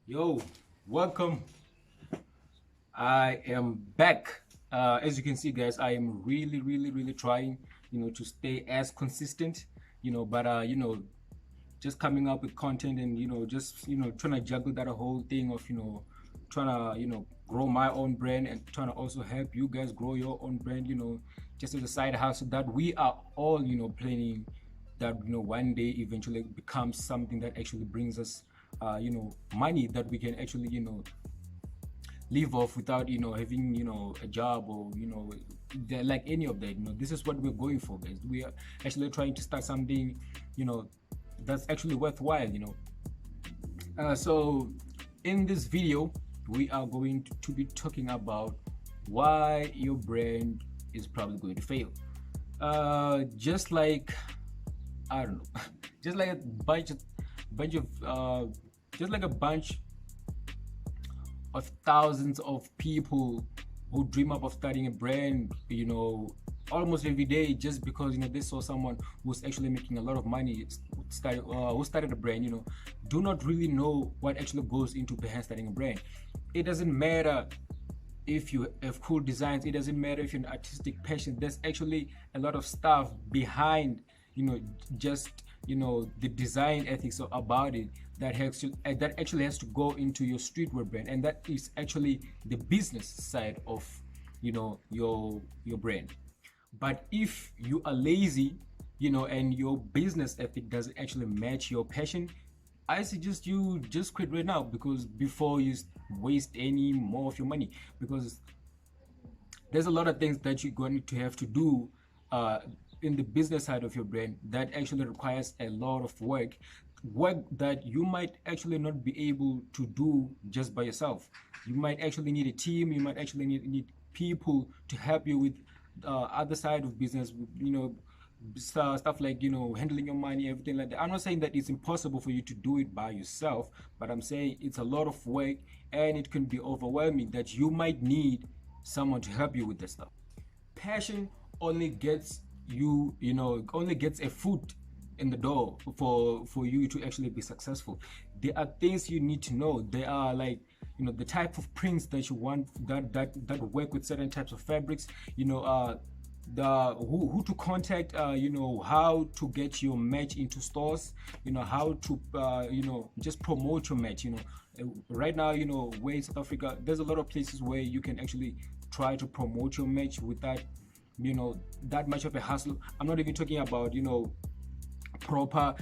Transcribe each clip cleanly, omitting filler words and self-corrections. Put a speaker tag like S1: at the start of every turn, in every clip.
S1: Yo, welcome. I am back. As you can see, guys, I am really trying, to stay as consistent, but just coming up with content and just trying to juggle that whole thing of trying to grow my own brand and trying to also help you guys grow your own brand, just as a side hustle that we are all planning that one day eventually becomes something that actually brings us money that we can actually live off without having a job or like any of that. This is what we're going for, guys. We are actually trying to start something that's actually worthwhile. So in this video we are going to be talking about why your brand is probably going to fail. Just like, I don't know, just like a bunch of just like a bunch of thousands of people who dream up of starting a brand, almost every day, just because they saw someone who's actually making a lot of money who started a brand, do not really know what actually goes into behind starting a brand. It doesn't matter if you have cool designs, it doesn't matter if you're an artistic passion. There's actually a lot of stuff behind just the design ethics about it that actually has to go into your streetwear brand, and that is actually the business side of your brand. But if you are lazy, and your business ethic doesn't actually match your passion, I suggest you just quit right now, because before you waste any more of your money, because there's a lot of things that you're going to have to do in the business side of your brand that actually requires a lot of work that you might actually not be able to do just by yourself. You might actually need a team. You might actually need people to help you with other side of business, stuff like handling your money, everything like that. I'm not saying that it's impossible for you to do it by yourself, but I'm saying it's a lot of work and it can be overwhelming, that you might need someone to help you with this stuff. Passion only gets only gets a foot in the door for you to actually be successful. There are things you need to know. There are, like, the type of prints that you want, that work with certain types of fabrics, the who to contact, how to get your merch into stores, how to just promote your merch. Right now, where in South Africa, there's a lot of places where you can actually try to promote your merch without that much of a hassle. I'm not even talking about proper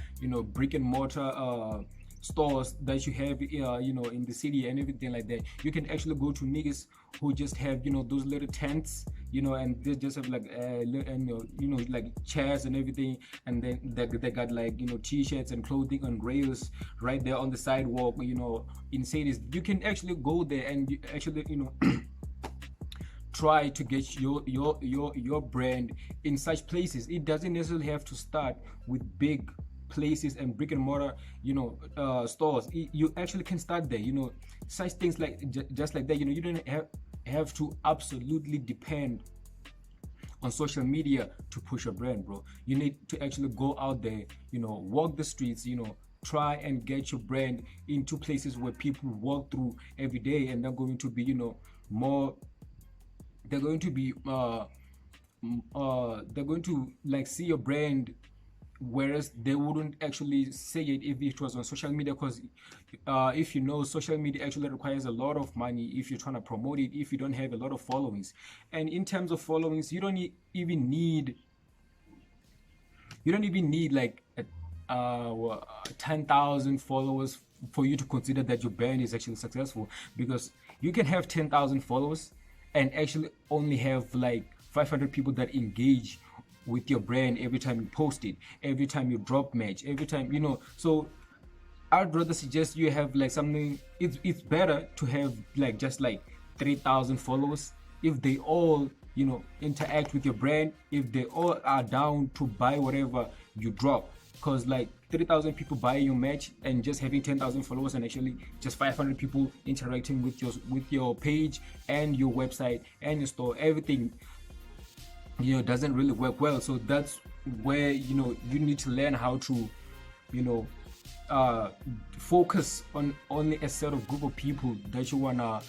S1: brick and mortar stores that you have in the city and everything like that. You can actually go to niggas who just have those little tents, and they just have like like chairs and everything, and then they got like t-shirts and clothing on rails right there on the sidewalk, in cities. You can actually go there and you actually try to get your brand in such places. It doesn't necessarily have to start with big places and brick and mortar stores. You actually can start there, such things like just like that. You don't have to absolutely depend on social media to push your brand, bro. You need to actually go out there, walk the streets, try and get your brand into places where people walk through every day, and they're going to be more they're going to be they're going to like see your brand, whereas they wouldn't actually say it if it was on social media. Because if social media actually requires a lot of money if you're trying to promote it, if you don't have a lot of followings. And in terms of followings, you don't even need like 10,000 followers for you to consider that your brand is actually successful, because you can have 10,000 followers and actually only have like 500 people that engage with your brand every time you post it, every time you drop match, every time so I'd rather suggest you have like something. It's better to have like just like 3,000 followers if they all interact with your brand, if they all are down to buy whatever you drop. Because like 3,000 people buying your merch and just having 10,000 followers, and actually just 500 people interacting with your page and your website and your store, everything doesn't really work well. So that's where you need to learn how to uh, focus on only a set of group of people that you wanna,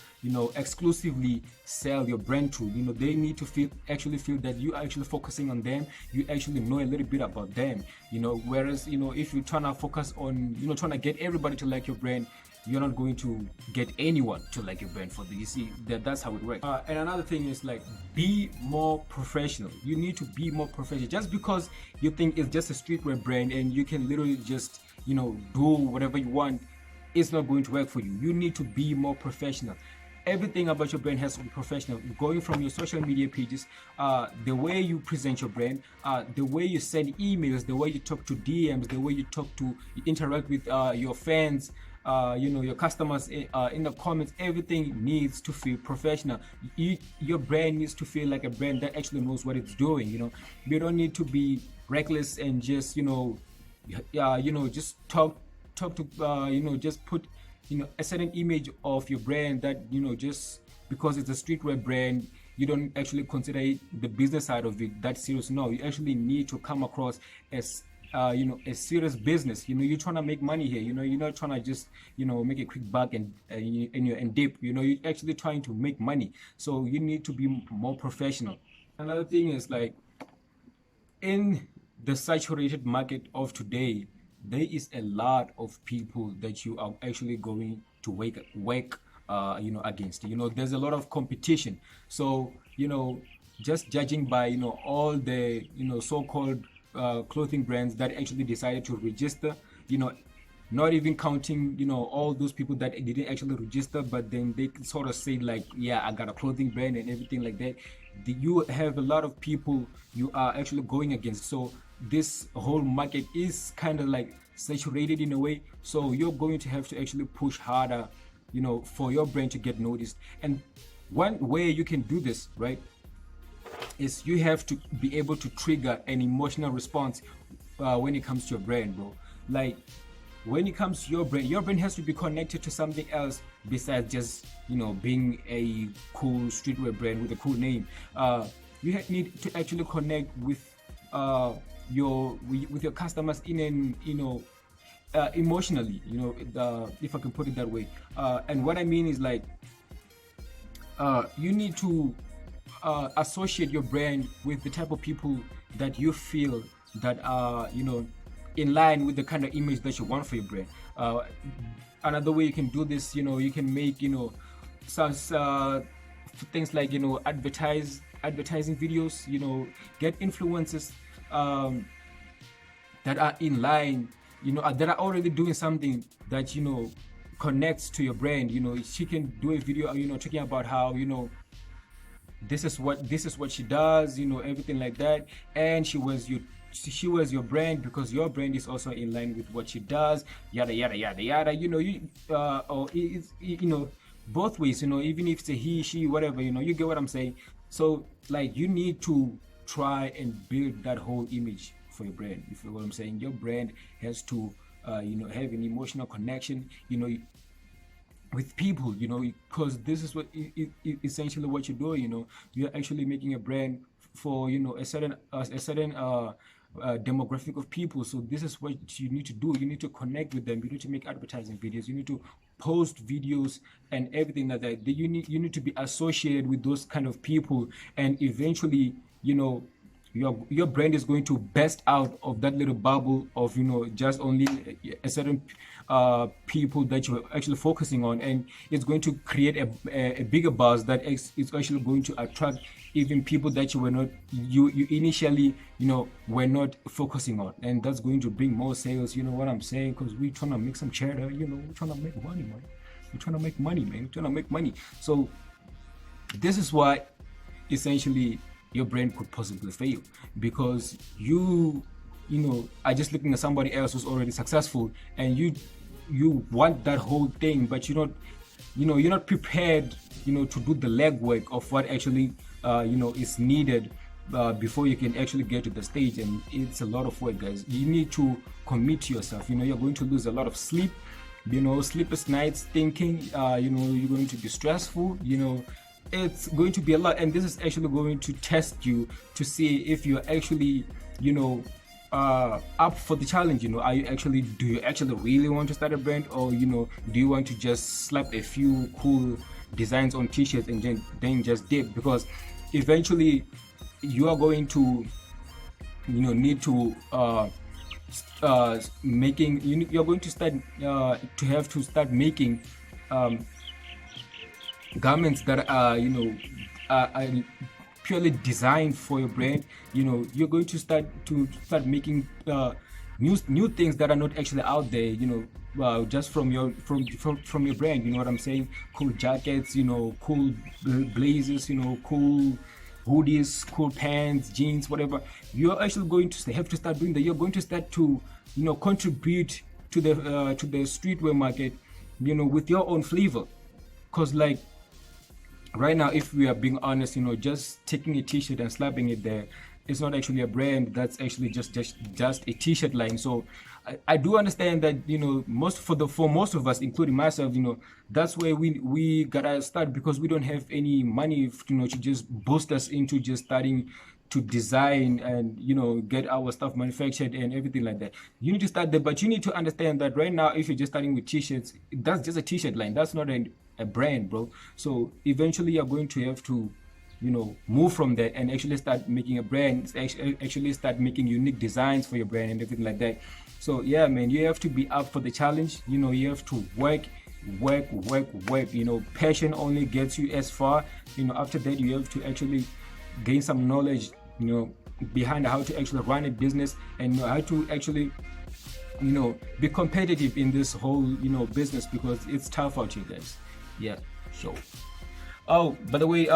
S1: exclusively sell your brand to. They need to actually feel that you are actually focusing on them. You actually know a little bit about them. Whereas if you're trying to focus on, trying to get everybody to like your brand, you're not going to get anyone to like your brand for this. You see, that's how it works. And another thing is like, be more professional. You need to be more professional. Just because you think it's just a streetwear brand and you can literally just do whatever you want, it's not going to work for you. You need to be more professional. Everything about your brand has to be professional. Going from your social media pages, the way you present your brand, the way you send emails, the way you talk to DMs, the way you interact with your fans, your customers in the comments. Everything needs to feel professional. Your brand needs to feel like a brand that actually knows what it's doing. You don't need to be reckless and just just talk to just put a certain image of your brand that just because it's a streetwear brand, you don't actually consider the business side of it that serious. No, you actually need to come across as a serious business. You're trying to make money here. You're not trying to just make a quick buck and dip. You're actually trying to make money. So you need to be more professional. Another thing is like, in the saturated market of today, there is a lot of people that you are actually going to work against. There's a lot of competition. So just judging by all the so-called clothing brands that actually decided to register, not even counting all those people that didn't actually register, but then they sort of say like, yeah, I got a clothing brand and everything like that. You have a lot of people you are actually going against. So this whole market is kind of like saturated in a way. So you're going to have to actually push harder for your brand to get noticed. And one way you can do this, right, is you have to be able to trigger an emotional response when it comes to your brand, bro. Like, when it comes to your brand has to be connected to something else besides just being a cool streetwear brand with a cool name. You need to actually connect with your customers in an emotionally, if I can put it that way. And what I mean is like, you need to associate your brand with the type of people that you feel that are in line with the kind of image that you want for your brand. Another way you can do this, you can make some things like advertising videos, get influencers that are in line, that are already doing something that connects to your brand. She can do a video talking about how this is what she does, everything like that, and she was your brand because your brand is also in line with what she does, yada yada yada yada. Or it's both ways, even if it's a he, she, whatever, you get what I'm saying. So like, you need to try and build that whole image for your brand. You feel what I'm saying? Your brand has to have an emotional connection with people, because this is what essentially what you're doing. You're actually making a brand for a certain demographic of people. So this is what you need to do. You need to connect with them. You need to make advertising videos. You need to post videos and everything like that. You need to be associated with those kind of people, and eventually your brand is going to burst out of that little bubble of just only a certain people that you're actually focusing on, and it's going to create a bigger buzz that is actually going to attract even people that you initially were not focusing on, and that's going to bring more sales. You know what I'm saying? Because we're trying to make some cheddar. We're trying to make money, man. We're trying to make money, man. We're trying to make money. So this is why essentially your brand could possibly fail, because you are just looking at somebody else who's already successful, and you want that whole thing, but you're not prepared to do the legwork of what actually is needed before you can actually get to the stage. And it's a lot of work, guys. You need to commit to yourself. You're going to lose a lot of sleep, sleepless nights thinking. You're going to be stressful. It's going to be a lot, and this is actually going to test you to see if you're actually up for the challenge. Do you actually really want to start a brand, or do you want to just slap a few cool designs on t-shirts and then just dip? Because eventually you are going to need to you're going to have to start making garments that are purely designed for your brand. You're going to start making new things that are not actually out there, just from your brand. You know what I'm saying? Cool jackets, cool blazers, cool hoodies, cool pants, jeans, whatever. You're actually going to have to start doing that. You're going to start to contribute to the streetwear market, with your own flavor. Because like right now, if we are being honest, just taking a t-shirt and slapping it there, it's not actually a brand. That's actually just a t-shirt line. So I do understand that for most of us, including myself, that's where we gotta start, because we don't have any money to just boost us into just starting to design and get our stuff manufactured and everything like that. You need to start there, but you need to understand that right now, if you're just starting with t-shirts, that's just a t-shirt line. That's not a brand, bro. So eventually you're going to have to move from that and actually start making a brand, actually start making unique designs for your brand and everything like that. So yeah, man, you have to be up for the challenge. You have to work. Passion only gets you as far. After that, you have to actually gain some knowledge behind how to actually run a business, and how to actually be competitive in this whole business, because it's tough out here, guys. Yeah. So oh, by the way,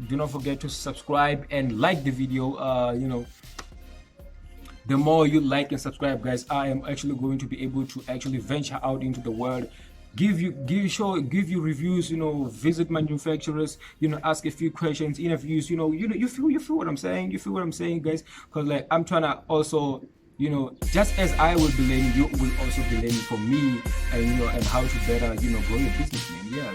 S1: do not forget to subscribe and like the video. The more you like and subscribe, guys, I am actually going to be able to actually venture out into the world, give you reviews, visit manufacturers, ask a few questions, interviews. You feel what I'm saying? You feel what I'm saying, guys? Because like I'm trying to also, just as I will be learning, you will also be learning from me, and and how to better grow your business, man. Yeah.